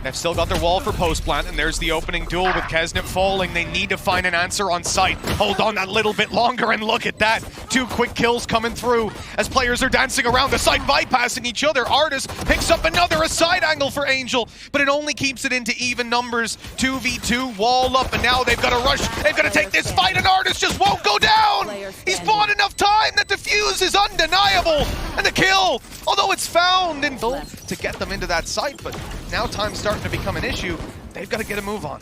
They've still got their wall for post plant, and there's the opening duel with keznit falling. They need to find an answer on site. Hold on that little bit longer, and look at that. 2 quick kills coming through as players are dancing around the site, bypassing each other. ardiis picks up a side angle for Angel, but it only keeps it into even numbers. 2v2, wall up, and now they've got to rush. They've got to take this fight, and ardiis just won't go down. He's bought enough time. That defuse is undeniable, and the kill, although it's found in to get them into that site, but now time's starting to become an issue. They've got to get a move on.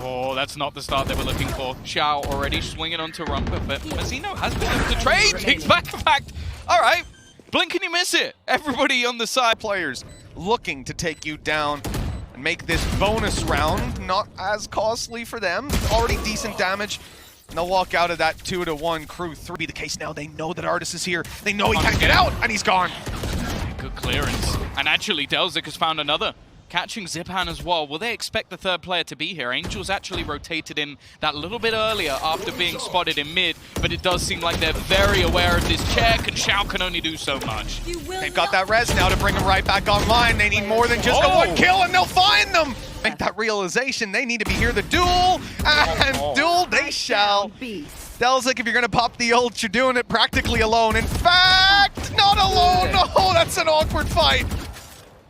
Oh, that's not the start they were looking for. Shao already swinging onto Rumper, but Mazino has been able to trade. Kicks back, in fact. All right, blink and you miss it. Everybody on the side. Players looking to take you down and make this bonus round not as costly for them. Already decent damage. And they'll walk out of that 2-1 KRÜ 3. Be the case now. They know that ardiis is here. They know he can't get out, and he's gone. Good clearance. And actually, NagZ has found another. Catching Zyppan as well. Will they expect the third player to be here? Angel's actually rotated in that little bit earlier after being spotted in mid, but it does seem like they're very aware of this check, and Shao can only do so much. They've got that res now to bring them right back online. They need more than just a 1 kill, and they'll find them. Make that realization. They need to be here. The duel, and duel they shall. NagZ, if you're going to pop the ult, you're doing it practically alone. In fact, not alone. Oh, that's an awkward fight.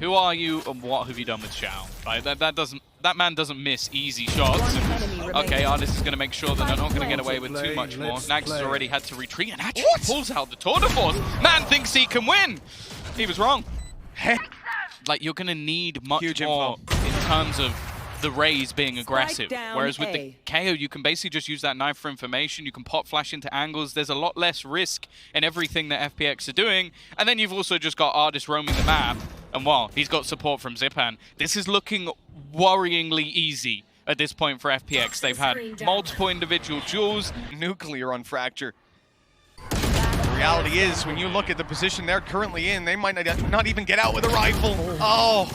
Who are you and what have you done with Shao? Right, that man doesn't miss easy shots. And, okay, ardiis is going to make sure that they're not going to get away with too much more. NagZ has already had to retreat and actually pulls out the tour de force. Man thinks he can win. He was wrong. Like, you're going to need much more in terms of the Rays being aggressive. Whereas with the KO, you can basically just use that knife for information. You can pop flash into angles. There's a lot less risk in everything that FPX are doing. And then you've also just got ardiis roaming the map. And while he's got support from Zyppan, this is looking worryingly easy at this point for FPX. They've had multiple individual duels. Nuclear on Fracture. The reality is, when you look at the position they're currently in, they might not even get out with a rifle. Oh,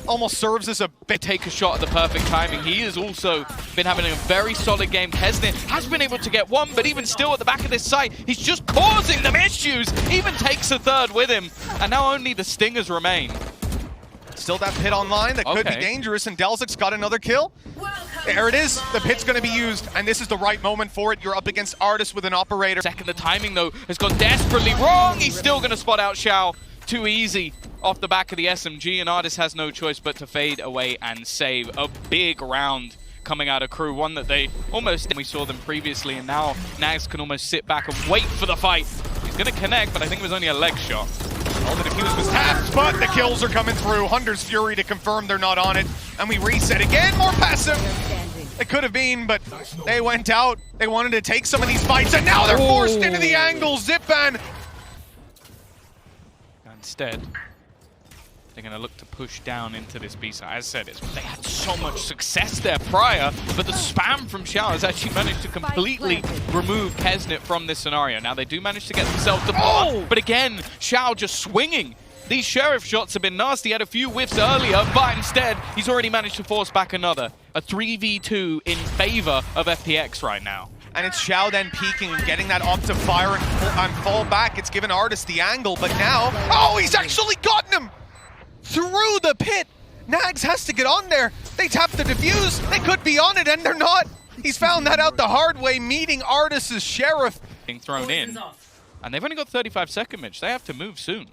almost serves as a bit. Take a shot at the perfect timing. He has also been having a very solid game. keznit has been able to get one, but even still at the back of this site, he's just causing them issues. Even takes a third with him, and now only the stingers remain. Still that pit online that could be dangerous, and NagZ's got another kill. There it is. The pit's going to be used, and this is the right moment for it. You're up against ardiis with an operator. Second, the timing, though, has gone desperately wrong. He's still going to spot out Shao. Too easy off the back of the SMG, and ardiis has no choice but to fade away and save. A big round coming out of KRÜ, one that they almost... We saw them previously, and now NagZ can almost sit back and wait for the fight. He's going to connect, but I think it was only a leg shot. All the defuse was tapped, but the kills are coming through. Hunter's Fury to confirm they're not on it. And we reset again, more passive. It could have been, but they went out. They wanted to take some of these fights, and now they're forced into the angle. Zyppan. Instead, they're going to look to push down into this B-side. As I said, they had so much success there prior, but the spam from Shao has actually managed to completely remove keznit from this scenario. Now, they do manage to get themselves the block, but again, Shao just swinging. These sheriff shots have been nasty. He had a few whiffs earlier, but instead, he's already managed to force back another. A 3v2 in favor of FPX right now. And it's Shao then peeking and getting that op to fire and fall back. It's given ardiis the angle, but now... Oh, he's actually gotten him! Through the pit! NagZ has to get on there. They tap the defuse. They could be on it, and they're not. He's found that out the hard way, meeting ardiis' sheriff. Being thrown in. And they've only got 35 second, Mitch. They have to move soon.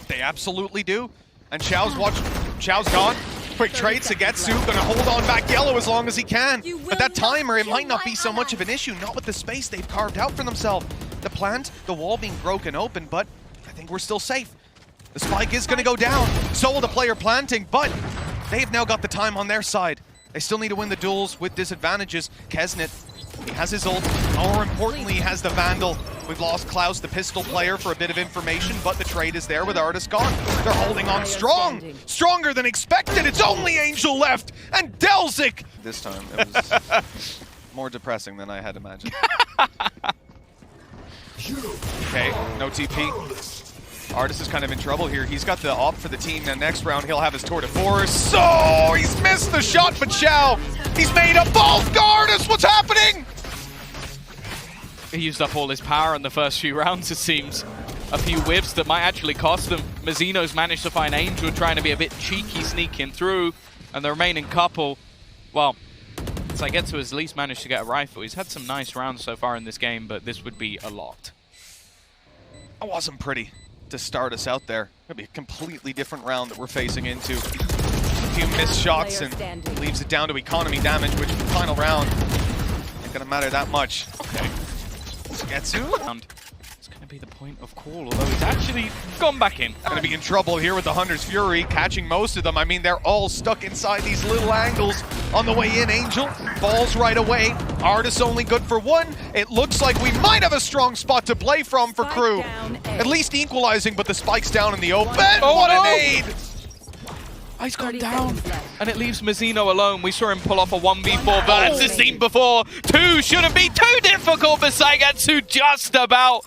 They absolutely do. And Shao's gone. Quick trade, SUYGETSU gonna hold on back yellow as long as he can. But that timer, it might not be so much of an issue, not with the space they've carved out for themselves. The plant, the wall being broken open, but I think we're still safe. The spike is gonna go down, so will the player planting, but they've now got the time on their side. They still need to win the duels with disadvantages. keznit, he has his ult. More importantly, he has the Vandal. We've lost Klaus, the pistol player, for a bit of information, but the trade is there with ardiis gone. They're holding on strong. Stronger than expected. It's only Angel left, and NagZ. This time, it was more depressing than I had imagined. Okay, no TP. ardiis is kind of in trouble here. He's got the op for the team. Now next round, he'll have his tour de force. So he's missed the shot, but Shao, he's made a balls to ardiis. What's happening? He used up all his power in the first few rounds, it seems. a few whiffs that might actually cost them. Mazino's managed to find Angel trying to be a bit cheeky, sneaking through, and the remaining couple, well, SUYGETSU has at least managed to get a rifle. He's had some nice rounds so far in this game, but this would be a lot. It wasn't pretty to start us out there. It'll be a completely different round that we're facing into. A few missed shots and leaves it down to economy damage, which in the final round ain't gonna matter that much. Okay. SUYGETSU? It's gonna be the point of call, although he's actually gone back in. Gonna be in trouble here with the Hunter's Fury, catching most of them. I mean, they're all stuck inside these little angles on the way in. Angel falls right away. ardiis only good for one. It looks like we might have a strong spot to play from for KRÜ. At least equalizing, but the spike's down in the open. Oh, what no. an aid! He's gone down, and it leaves Mazino alone. We saw him pull off a 1v4, but as this seen before, 2 shouldn't be too difficult for SUYGETSU, just about.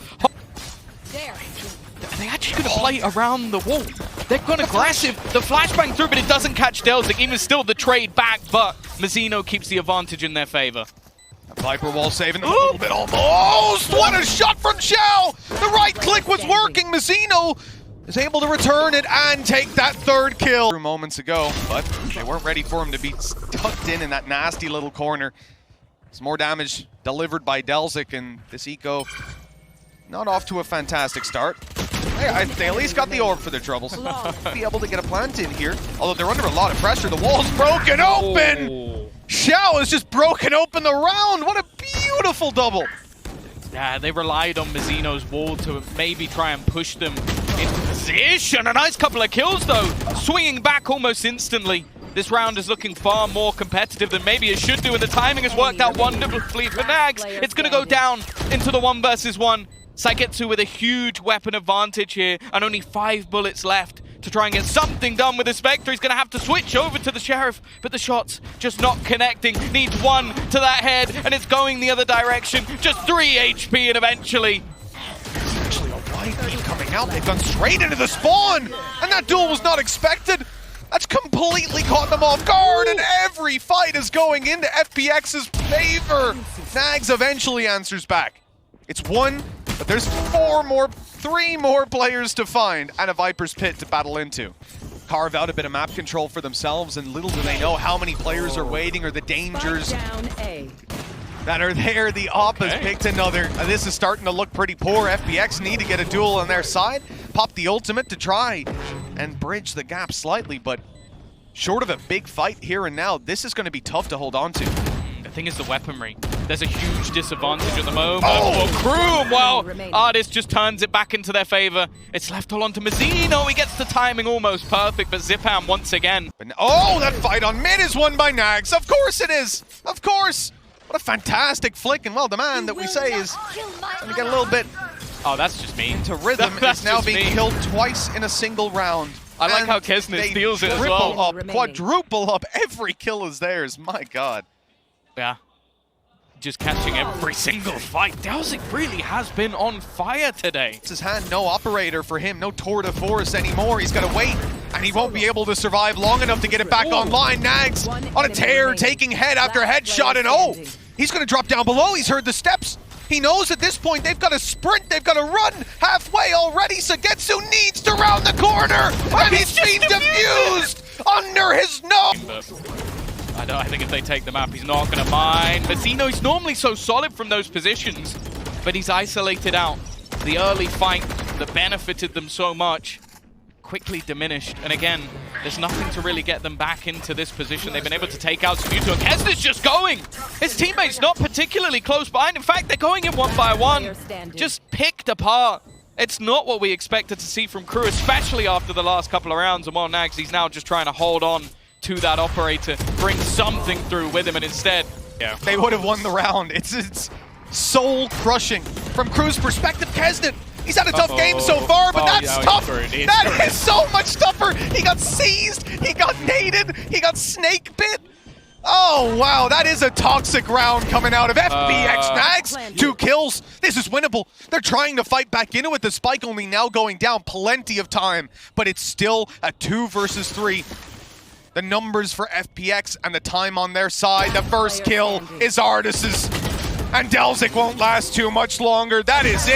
Are they actually going to play around the wall? They've gone aggressive. The flashbang through, but it doesn't catch NagZ. Even still, the trade back, but Mazino keeps the advantage in their favor. Viper wall saving them a little bit almost. What a shot from Shao! The right click was working. Mazino is able to return it and take that third kill moments ago, but they weren't ready for him to be tucked in that nasty little corner. Some more damage delivered by NagZ, and this eco not off to a fantastic start. Hey, they at least got the orb for their troubles. Be able to get a plant in here, although they're under a lot of pressure. The wall's broken open! Oh. Shao has just broken open the round. What a beautiful double. Yeah, they relied on Mazino's wall to maybe try and push them into position. A nice couple of kills, though. Swinging back almost instantly. This round is looking far more competitive than maybe it should do, and the timing has worked out wonderfully for NagZ. It's going to go down into the 1 versus 1. SUYGETSU with a huge weapon advantage here, and only 5 bullets left to try and get something done with the Spectre. He's going to have to switch over to the Sheriff, but the shot's just not connecting. Needs 1 to that head, and it's going the other direction. Just 3 HP, and eventually... There's actually a wide beam coming out. They've gone straight into the spawn, and that duel was not expected. That's completely caught them off guard, and every fight is going into FPX's favor. NagZ eventually answers back. It's 1, but there's 3 more players to find, and a Viper's Pit to battle into. Carve out a bit of map control for themselves, and little do they know how many players are waiting or the dangers that are there. The op has picked another. This is starting to look pretty poor. FPX need to get a duel on their side. Pop the ultimate to try and bridge the gap slightly, but short of a big fight here and now, this is going to be tough to hold on to. The thing is the weaponry. There's a huge disadvantage at the moment for KRÜ. Well, ardiis just turns it back into their favor. It's left all onto Mazino. He gets the timing almost perfect, but Zyppan once again. Oh, that fight on mid is won by NagZ. Of course it is. Of course. What a fantastic flick. And well, the man that we say is going to get a little bit Oh, that's just me. into rhythm is now being killed twice in a single round. I like how keznit steals it as well. Up, quadruple up. Every kill is theirs. My God. Yeah. Just catching every single fight. NagZ really has been on fire today. It's his hand, no operator for him, no tour de force anymore. He's got to wait, and he won't be able to survive long enough to get it back online. NagZ on a tear, taking head after headshot, and oh, he's going to drop down below. He's heard the steps. He knows at this point they've got to sprint, they've got to run halfway already. SUYGETSU needs to round the corner, and he's being diffused under his nose. I think if they take the map, he's not going to mind. Mazino's normally so solid from those positions, but he's isolated out. The early fight that benefited them so much quickly diminished. And again, there's nothing to really get them back into this position. They've been able to take out SUYGETSU, and keznit's just going. His teammates not particularly close behind. In fact, they're going in 1 by 1. Just picked apart. It's not what we expected to see from KRÜ, especially after the last couple of rounds. And while NagZ, he's now just trying to hold on to that operator, bring something through with him, and instead, they would have won the round. It's soul crushing from KRÜ's perspective. keznit, he's had a tough game so far, but that's tough. That is so much tougher. He got seized, he got naded, he got snake bit. Oh wow, that is a toxic round coming out of FPX. NagZ, 2 kills. This is winnable. They're trying to fight back into it. The spike only now going down. Plenty of time, but it's still a 2 versus 3. The numbers for FPX and the time on their side. The first kill is ardiis's, and NagZ won't last too much longer. That is it.